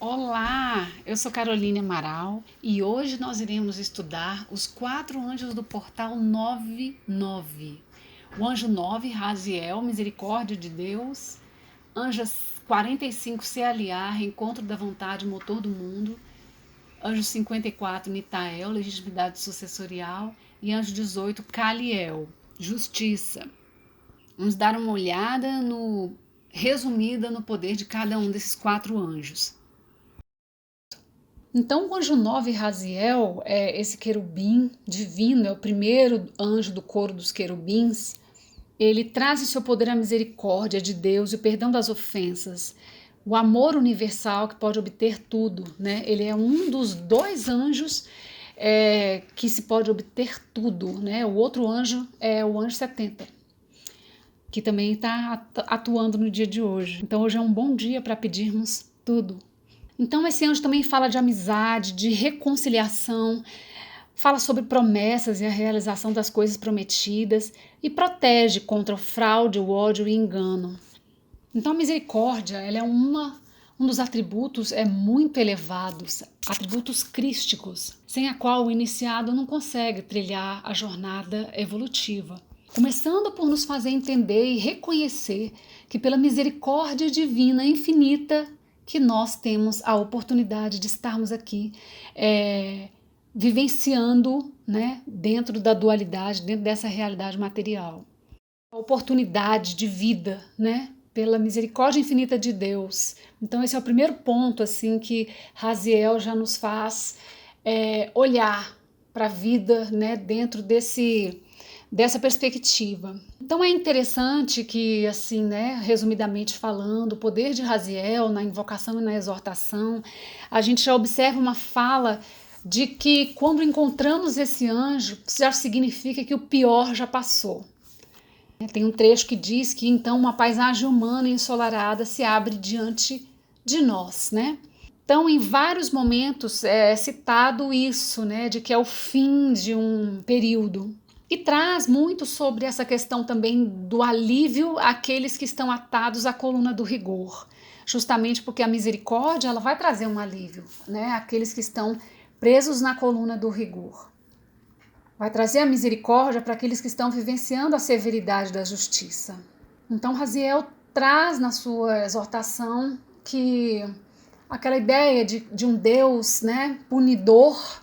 Olá, eu sou Caroline Amaral e hoje nós iremos estudar os 4 anjos do portal 99. O anjo 9, Raziel, Misericórdia de Deus. Anjo 45, CLA, Encontro da Vontade, Motor do Mundo. Anjo 54, Nitael, Legitimidade Sucessorial. E anjo 18, Caliel, Justiça. Vamos dar uma olhada resumida no poder de cada um desses 4 anjos. Então, o anjo 9, Raziel, é esse querubim divino, é o primeiro anjo do coro dos querubins. Ele traz em seu poder a misericórdia de Deus e o perdão das ofensas, o amor universal que pode obter tudo, né? Ele é um dos 2 anjos que se pode obter tudo, né? O outro anjo é o anjo 70, que também está atuando no dia de hoje. Então, hoje é um bom dia para pedirmos tudo. Então, esse anjo também fala de amizade, de reconciliação, fala sobre promessas e a realização das coisas prometidas e protege contra o fraude, o ódio e o engano. Então, a misericórdia, ela é um dos atributos muito elevados, atributos crísticos, sem a qual o iniciado não consegue trilhar a jornada evolutiva. Começando por nos fazer entender e reconhecer que pela misericórdia divina infinita que nós temos a oportunidade de estarmos aqui vivenciando, né, dentro da dualidade, dentro dessa realidade material. A oportunidade de vida, né, pela misericórdia infinita de Deus. Então esse é o primeiro ponto assim que Raziel já nos faz olhar para a vida, né, dentro dessa perspectiva. Então é interessante que, assim, né, resumidamente falando, o poder de Raziel na invocação e na exortação, a gente já observa uma fala de que quando encontramos esse anjo, já significa que o pior já passou. Tem um trecho que diz que então uma paisagem humana ensolarada se abre diante de nós, né? Então, em vários momentos é citado isso, né, de que é o fim de um período. E traz muito sobre essa questão também do alívio àqueles que estão atados à coluna do rigor, justamente porque a misericórdia ela vai trazer um alívio, né, àqueles que estão presos na coluna do rigor. Vai trazer a misericórdia para aqueles que estão vivenciando a severidade da justiça. Então, Raziel traz na sua exortação que aquela ideia de um Deus, né, punidor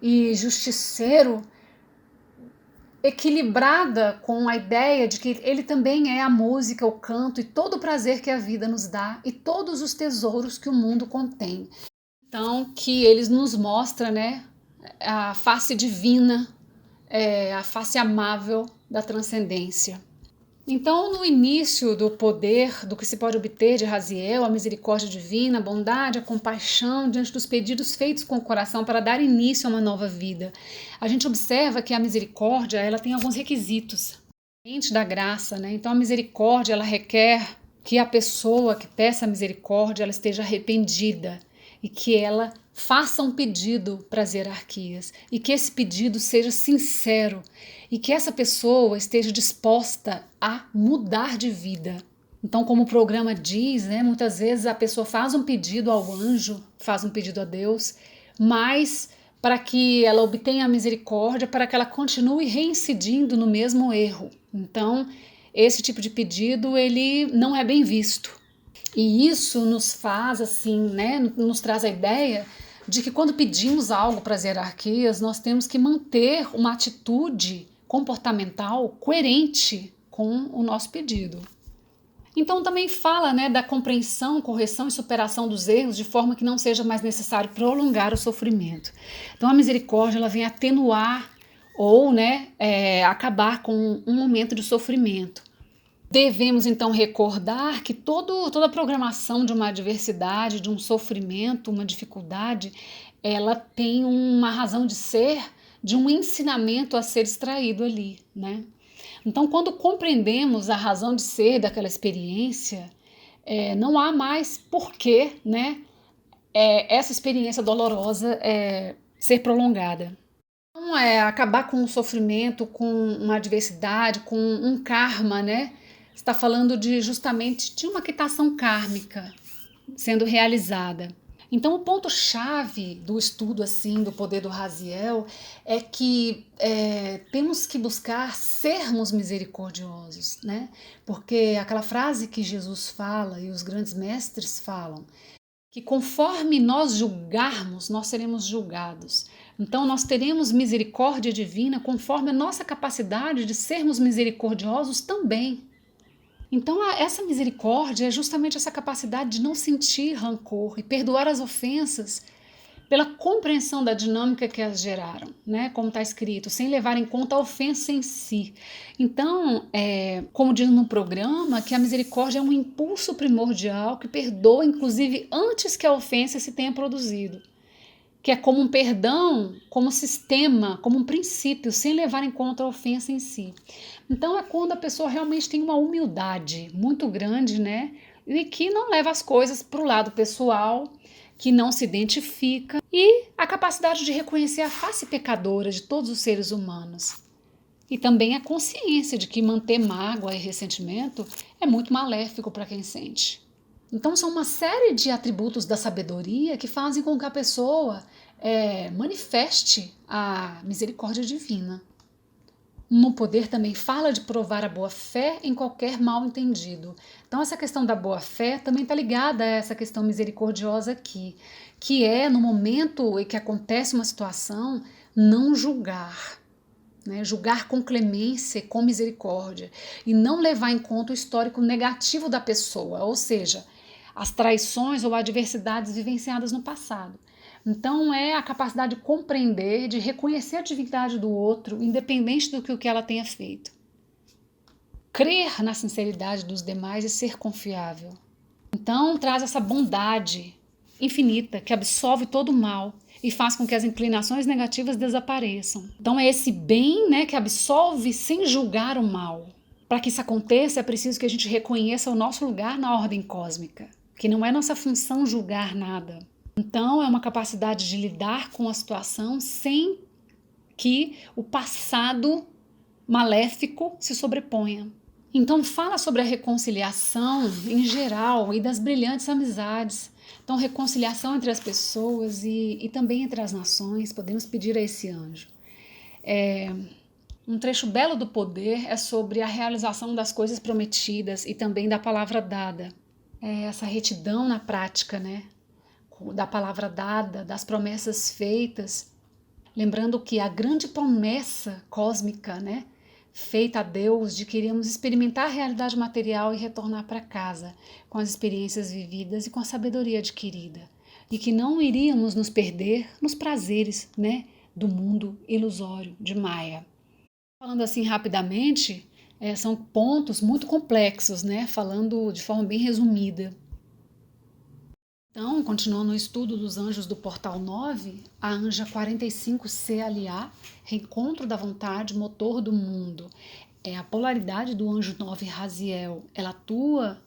e justiceiro, equilibrada com a ideia de que ele também é a música, o canto e todo o prazer que a vida nos dá e todos os tesouros que o mundo contém. Então, que eles nos mostra, né, a face divina, a face amável da transcendência. Então, no início do poder, do que se pode obter de Raziel, a misericórdia divina, a bondade, a compaixão, diante dos pedidos feitos com o coração para dar início a uma nova vida, a gente observa que a misericórdia ela tem alguns requisitos da graça, né? Então, a misericórdia ela requer que a pessoa que peça a misericórdia ela esteja arrependida e que ela faça um pedido para as hierarquias e que esse pedido seja sincero e que essa pessoa esteja disposta a mudar de vida. Então, como o programa diz, né, muitas vezes a pessoa faz um pedido ao anjo, faz um pedido a Deus, mas para que ela obtenha a misericórdia, para que ela continue reincidindo no mesmo erro. Então, esse tipo de pedido ele não é bem visto. E isso nos faz assim, né, nos traz a ideia de que quando pedimos algo para as hierarquias, nós temos que manter uma atitude comportamental coerente com o nosso pedido. Então também fala, né, da compreensão, correção e superação dos erros de forma que não seja mais necessário prolongar o sofrimento. Então a misericórdia ela vem atenuar ou, né, acabar com um momento de sofrimento. Devemos então recordar que toda a programação de uma adversidade, de um sofrimento, uma dificuldade, ela tem uma razão de ser, de um ensinamento a ser extraído ali, né? Então, quando compreendemos a razão de ser daquela experiência, não há mais porquê, né, essa experiência dolorosa ser prolongada. Então, acabar com o sofrimento, com uma adversidade, com um karma, né? Está falando justamente de uma quitação kármica sendo realizada. Então, o ponto-chave do estudo assim do poder do Raziel é que temos que buscar sermos misericordiosos, né? Porque aquela frase que Jesus fala e os grandes mestres falam, que conforme nós julgarmos, nós seremos julgados. Então, nós teremos misericórdia divina conforme a nossa capacidade de sermos misericordiosos também. Então, essa misericórdia é justamente essa capacidade de não sentir rancor e perdoar as ofensas pela compreensão da dinâmica que as geraram, né? Como está escrito, sem levar em conta a ofensa em si. Então, como diz no programa, que a misericórdia é um impulso primordial que perdoa, inclusive, antes que a ofensa se tenha produzido. Que é como um perdão, como sistema, como um princípio, sem levar em conta a ofensa em si. Então é quando a pessoa realmente tem uma humildade muito grande, né? E que não leva as coisas para o lado pessoal, que não se identifica, e a capacidade de reconhecer a face pecadora de todos os seres humanos. E também a consciência de que manter mágoa e ressentimento é muito maléfico para quem sente. Então são uma série de atributos da sabedoria que fazem com que a pessoa manifeste a misericórdia divina. No poder também fala de provar a boa-fé em qualquer mal-entendido. Então essa questão da boa-fé também está ligada a essa questão misericordiosa aqui, que é no momento em que acontece uma situação, não julgar. Né, julgar com clemência e com misericórdia e não levar em conta o histórico negativo da pessoa, ou seja, as traições ou adversidades vivenciadas no passado. Então é a capacidade de compreender, de reconhecer a divindade do outro, independente do que o que ela tenha feito. Crer na sinceridade dos demais e ser confiável. Então traz essa bondade infinita que absolve todo o mal e faz com que as inclinações negativas desapareçam. Então é esse bem, né, que absolve sem julgar o mal. Para que isso aconteça, é preciso que a gente reconheça o nosso lugar na ordem cósmica, que não é nossa função julgar nada. Então é uma capacidade de lidar com a situação sem que o passado maléfico se sobreponha. Então fala sobre a reconciliação em geral e das brilhantes amizades. Então reconciliação entre as pessoas e também entre as nações, podemos pedir a esse anjo. Um trecho belo do poder é sobre a realização das coisas prometidas e também da palavra dada. Essa retidão na prática, né? Da palavra dada, das promessas feitas. Lembrando que a grande promessa cósmica, né? Feita a Deus de que iríamos experimentar a realidade material e retornar para casa com as experiências vividas e com a sabedoria adquirida, e que não iríamos nos perder nos prazeres, né, do mundo ilusório de Maia. Falando assim rapidamente, são pontos muito complexos, né, falando de forma bem resumida. Então, continuando o estudo dos anjos do Portal 9, a anja 45CLA, Reencontro da Vontade, Motor do Mundo. É a polaridade do anjo 9 Raziel. Ela atua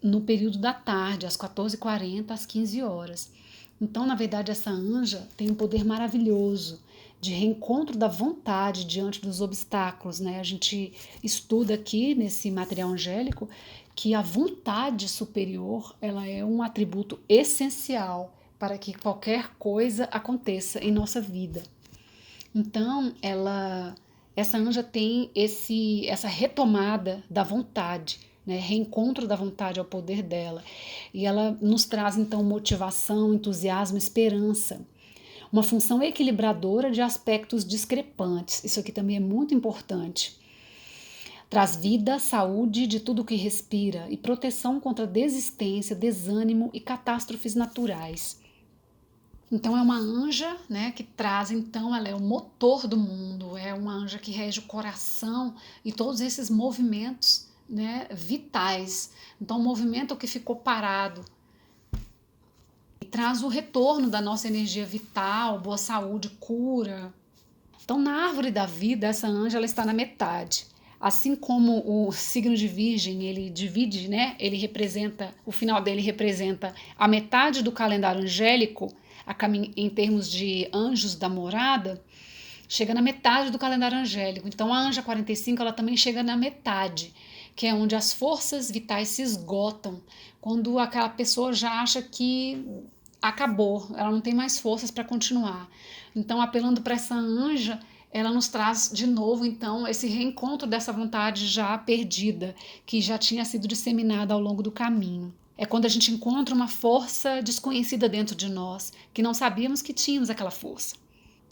no período da tarde, às 14h40 às 15 horas. Então, na verdade, essa anja tem um poder maravilhoso de reencontro da vontade diante dos obstáculos, né? A gente estuda aqui nesse material angélico que a vontade superior, ela é um atributo essencial para que qualquer coisa aconteça em nossa vida. Então, essa anja tem essa retomada da vontade, né? Reencontro da vontade ao poder dela. E ela nos traz, então, motivação, entusiasmo, esperança. Uma função equilibradora de aspectos discrepantes. Isso aqui também é muito importante. Traz vida, saúde de tudo que respira e proteção contra desistência, desânimo e catástrofes naturais. Então é uma anja, né, que traz, então ela é o motor do mundo, é uma anja que rege o coração e todos esses movimentos, né, vitais. Então o movimento que ficou parado e traz o retorno da nossa energia vital, boa saúde, cura. Então na árvore da vida essa anja ela está na metade. Assim como o signo de Virgem, ele divide, né? Ele representa, o final dele representa a metade do calendário angélico, em termos de anjos da morada, chega na metade do calendário angélico. Então a anja 45 ela também chega na metade, que é onde as forças vitais se esgotam, quando aquela pessoa já acha que acabou, ela não tem mais forças para continuar. Então, apelando para essa anja, ela nos traz de novo, então, esse reencontro dessa vontade já perdida, que já tinha sido disseminada ao longo do caminho. É quando a gente encontra uma força desconhecida dentro de nós, que não sabíamos que tínhamos aquela força,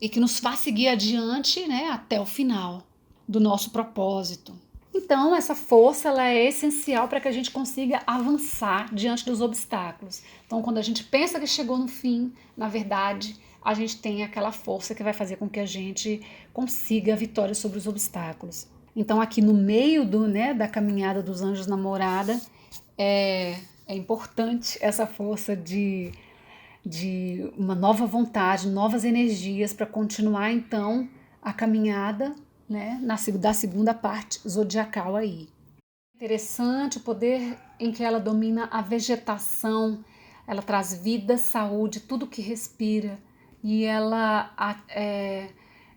e que nos faz seguir adiante, né, até o final do nosso propósito. Então, essa força ela é essencial para que a gente consiga avançar diante dos obstáculos. Então, quando a gente pensa que chegou no fim, na verdade, a gente tem aquela força que vai fazer com que a gente consiga a vitória sobre os obstáculos. Então, aqui no meio da caminhada dos anjos na morada, é importante essa força de uma nova vontade, novas energias para continuar, então, a caminhada, né, da segunda parte zodiacal aí. Interessante o poder em que ela domina a vegetação, ela traz vida, saúde, tudo que respira, e ela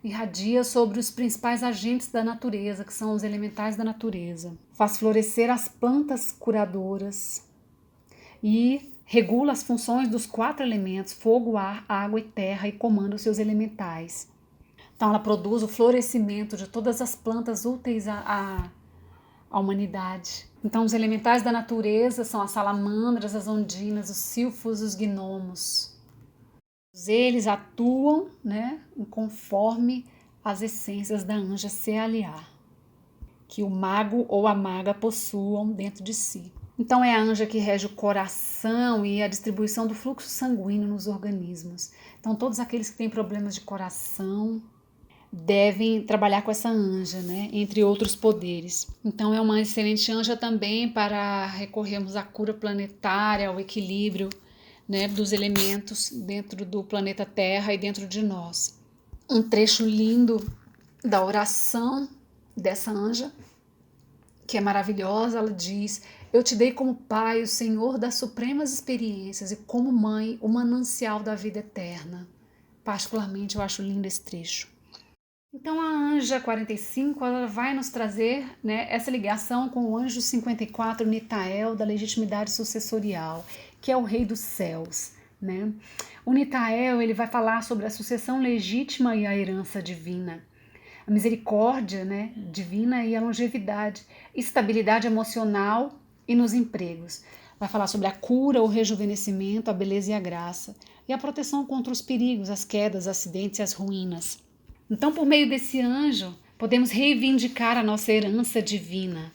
irradia sobre os principais agentes da natureza, que são os elementais da natureza. Faz florescer as plantas curadoras e regula as funções dos 4 elementos, fogo, ar, água e terra, e comanda os seus elementais. Então, ela produz o florescimento de todas as plantas úteis à humanidade. Então, os elementais da natureza são as salamandras, as ondinas, os sílfos, os gnomos. Eles atuam, né, conforme as essências da anja Cealiá, que o mago ou a maga possuam dentro de si. Então, é a anja que rege o coração e a distribuição do fluxo sanguíneo nos organismos. Então, todos aqueles que têm problemas de coração devem trabalhar com essa anja, né? Entre outros poderes. Então, é uma excelente anja também para recorrermos à cura planetária, ao equilíbrio, né, dos elementos dentro do planeta Terra e dentro de nós. Um trecho lindo da oração dessa anja, que é maravilhosa, ela diz: eu te dei como pai o Senhor das supremas experiências e como mãe o manancial da vida eterna. Particularmente eu acho lindo esse trecho. Então a anja 45 ela vai nos trazer, né, essa ligação com o anjo 54 Nitael da legitimidade sucessorial, que é o rei dos céus, né? O Nitael ele vai falar sobre a sucessão legítima e a herança divina, a misericórdia, né, divina e a longevidade, estabilidade emocional e nos empregos. Vai falar sobre a cura, o rejuvenescimento, a beleza e a graça, e a proteção contra os perigos, as quedas, acidentes e as ruínas. Então, por meio desse anjo, podemos reivindicar a nossa herança divina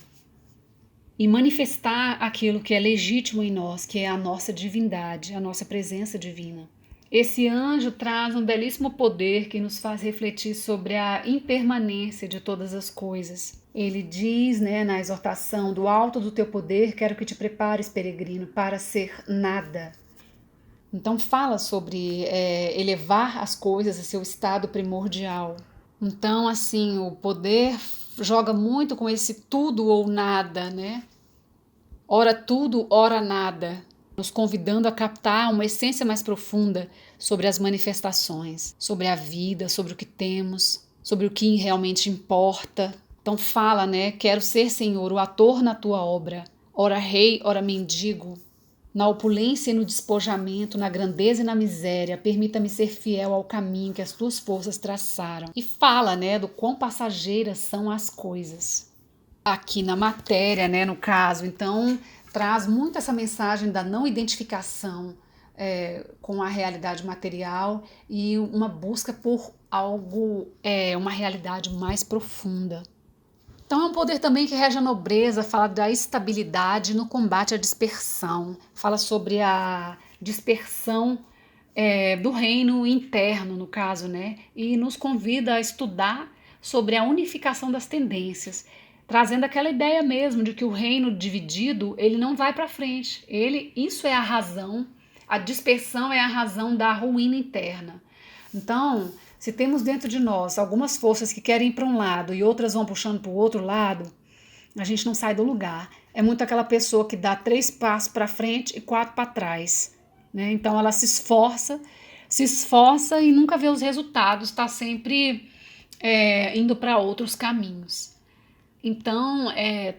e manifestar aquilo que é legítimo em nós, que é a nossa divindade, a nossa presença divina. Esse anjo traz um belíssimo poder que nos faz refletir sobre a impermanência de todas as coisas. Ele diz, né, na exortação: do alto do teu poder quero que te prepares, peregrino, para ser nada. Então fala sobre elevar as coisas a seu estado primordial. Então, assim, o poder joga muito com esse tudo ou nada, né? Ora tudo, ora nada, nos convidando a captar uma essência mais profunda sobre as manifestações, sobre a vida, sobre o que temos, sobre o que realmente importa. Então fala, né? Quero ser, Senhor, o ator na tua obra, ora rei, ora mendigo. Na opulência e no despojamento, na grandeza e na miséria, permita-me ser fiel ao caminho que as tuas forças traçaram. E fala, né, do quão passageiras são as coisas. Aqui na matéria, né, no caso, então, traz muito essa mensagem da não identificação com a realidade material e uma busca por algo, uma realidade mais profunda. Então é um poder também que rege a nobreza, fala da estabilidade no combate à dispersão, fala sobre a dispersão do reino interno, no caso, né? E nos convida a estudar sobre a unificação das tendências, trazendo aquela ideia mesmo de que o reino dividido, ele não vai para frente. Isso é a razão, a dispersão é a razão da ruína interna. Então, se temos dentro de nós algumas forças que querem ir para um lado e outras vão puxando para o outro lado, a gente não sai do lugar. É muito aquela pessoa que dá 3 passos para frente e 4 para trás, né? Então ela se esforça e nunca vê os resultados, está sempre indo para outros caminhos. Então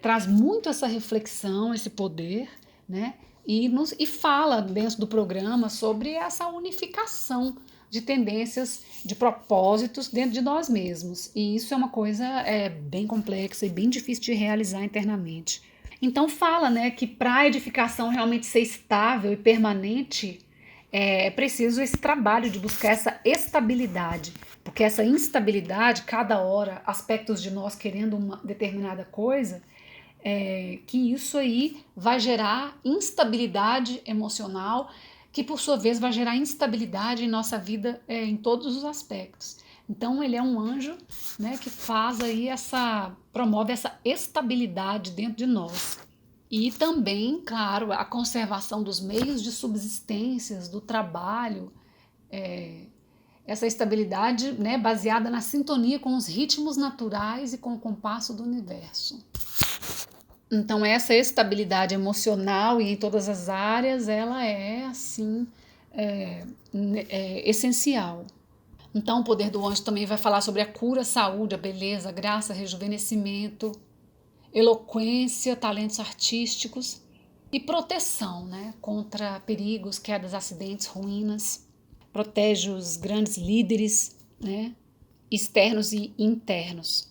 traz muito essa reflexão, esse poder, né? e fala dentro do programa sobre essa unificação de tendências, de propósitos dentro de nós mesmos. E isso é uma coisa bem complexa e bem difícil de realizar internamente. Então fala, né, que para a edificação realmente ser estável e permanente, é preciso esse trabalho de buscar essa estabilidade, porque essa instabilidade, cada hora, aspectos de nós querendo uma determinada coisa, que isso aí vai gerar instabilidade emocional, que por sua vez vai gerar instabilidade em nossa vida em todos os aspectos. Então ele é um anjo, né, que promove essa estabilidade dentro de nós. E também, claro, a conservação dos meios de subsistências, do trabalho, essa estabilidade, né, baseada na sintonia com os ritmos naturais e com o compasso do universo. Então essa estabilidade emocional e em todas as áreas, ela é assim, essencial. Então o poder do anjo também vai falar sobre a cura, saúde, a beleza, a graça, rejuvenescimento, eloquência, talentos artísticos e proteção, né, contra perigos, quedas, acidentes, ruínas. Protege os grandes líderes, né, externos e internos.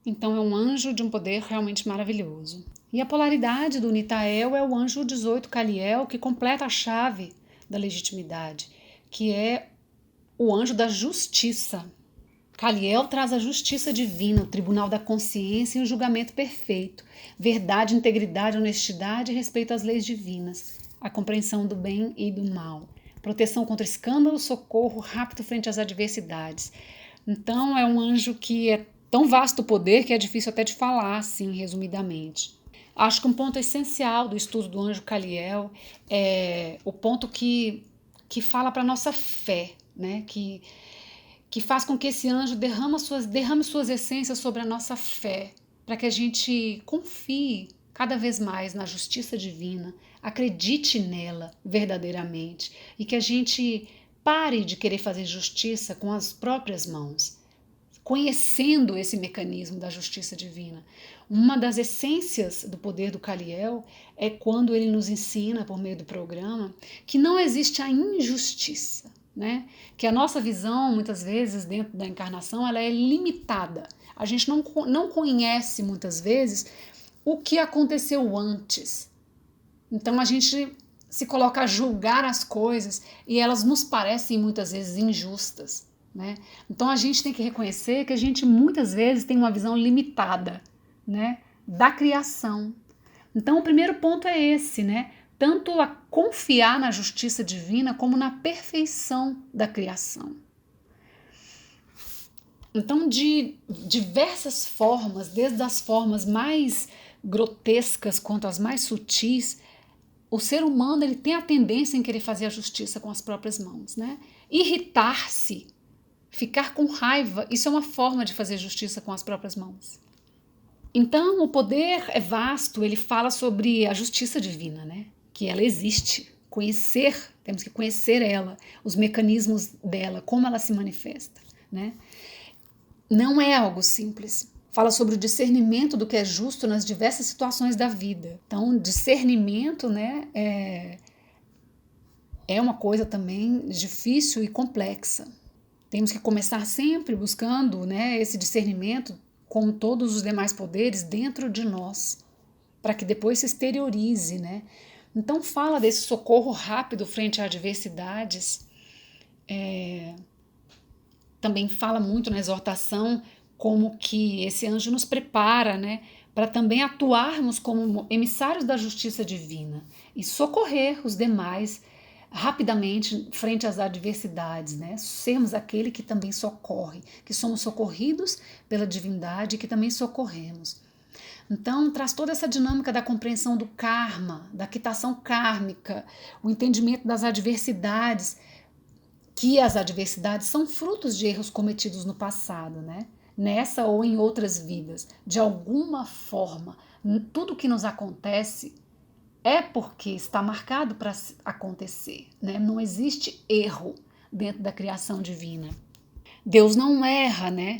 Então é um anjo de um poder realmente maravilhoso. E a polaridade do Nitael é o anjo 18 Caliel, que completa a chave da legitimidade, que é o anjo da justiça. Caliel traz a justiça divina, o tribunal da consciência e o julgamento perfeito, verdade, integridade, honestidade e respeito às leis divinas, a compreensão do bem e do mal, proteção contra escândalo, socorro rápido frente às adversidades. Então é um anjo que é tão vasto o poder que é difícil até de falar, assim, resumidamente. Acho que um ponto essencial do estudo do anjo Caliel é o ponto que fala para a nossa fé, né? Que faz com que esse anjo derrame suas essências sobre a nossa fé, para que a gente confie cada vez mais na justiça divina, acredite nela verdadeiramente e que a gente pare de querer fazer justiça com as próprias mãos, conhecendo esse mecanismo da justiça divina. Uma das essências do poder do Caliel é quando ele nos ensina, por meio do programa, que não existe a injustiça, né? Que a nossa visão, muitas vezes, dentro da encarnação, ela é limitada. A gente não conhece, muitas vezes, o que aconteceu antes. Então a gente se coloca a julgar as coisas e elas nos parecem, muitas vezes, injustas, né? Então a gente tem que reconhecer que a gente, muitas vezes, tem uma visão limitada, né, da criação. Então o primeiro ponto é esse, né? Tanto a confiar na justiça divina como na perfeição da criação. Então, de diversas formas, desde as formas mais grotescas quanto as mais sutis, o ser humano ele tem a tendência em querer fazer a justiça com as próprias mãos, né? Irritar-se, ficar com raiva, isso é uma forma de fazer justiça com as próprias mãos. Então, o poder é vasto, ele fala sobre a justiça divina, né? Que ela existe. Temos que conhecer ela, os mecanismos dela, como ela se manifesta, né? Não é algo simples. Fala sobre o discernimento do que é justo nas diversas situações da vida. Então, discernimento, né, é uma coisa também difícil e complexa. Temos que começar sempre buscando, né, esse discernimento com todos os demais poderes dentro de nós, para que depois se exteriorize, né? Então fala desse socorro rápido frente a adversidades. Também fala muito na exortação como que esse anjo nos prepara, né, para também atuarmos como emissários da justiça divina e socorrer os demais rapidamente frente às adversidades, né? Sermos aquele que também socorre, que somos socorridos pela divindade e que também socorremos. Então, traz toda essa dinâmica da compreensão do karma, da quitação kármica, o entendimento das adversidades, que as adversidades são frutos de erros cometidos no passado, né? Nessa ou em outras vidas. De alguma forma, tudo que nos acontece é porque está marcado para acontecer, né? Não existe erro dentro da criação divina. Deus não erra, né?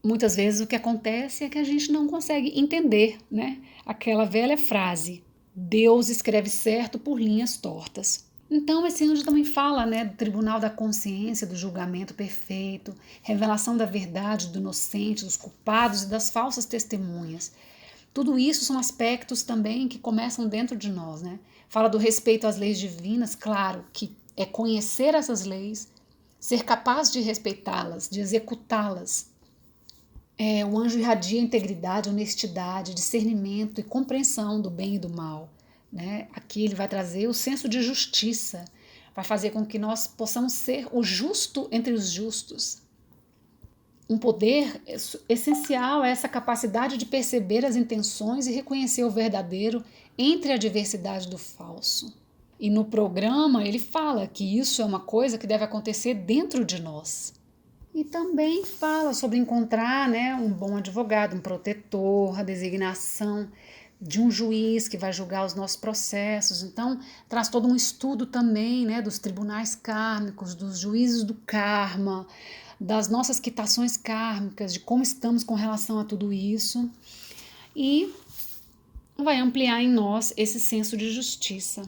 Muitas vezes o que acontece é que a gente não consegue entender, né? Aquela velha frase, Deus escreve certo por linhas tortas. Então, esse anjo também fala, né, do tribunal da consciência, do julgamento perfeito, revelação da verdade, do inocente, dos culpados e das falsas testemunhas. Tudo isso são aspectos também que começam dentro de nós, né? Fala do respeito às leis divinas, claro, que é conhecer essas leis, ser capaz de respeitá-las, de executá-las. O anjo irradia integridade, honestidade, discernimento e compreensão do bem e do mal. Né? Aqui ele vai trazer o senso de justiça, vai fazer com que nós possamos ser o justo entre os justos. Um poder essencial é essa capacidade de perceber as intenções e reconhecer o verdadeiro entre a diversidade do falso. E no programa ele fala que isso é uma coisa que deve acontecer dentro de nós. E também fala sobre encontrar, né, um bom advogado, um protetor, a designação de um juiz que vai julgar os nossos processos. Então, traz todo um estudo também, né, dos tribunais kármicos, dos juízes do karma, das nossas quitações kármicas, de como estamos com relação a tudo isso. E vai ampliar em nós esse senso de justiça.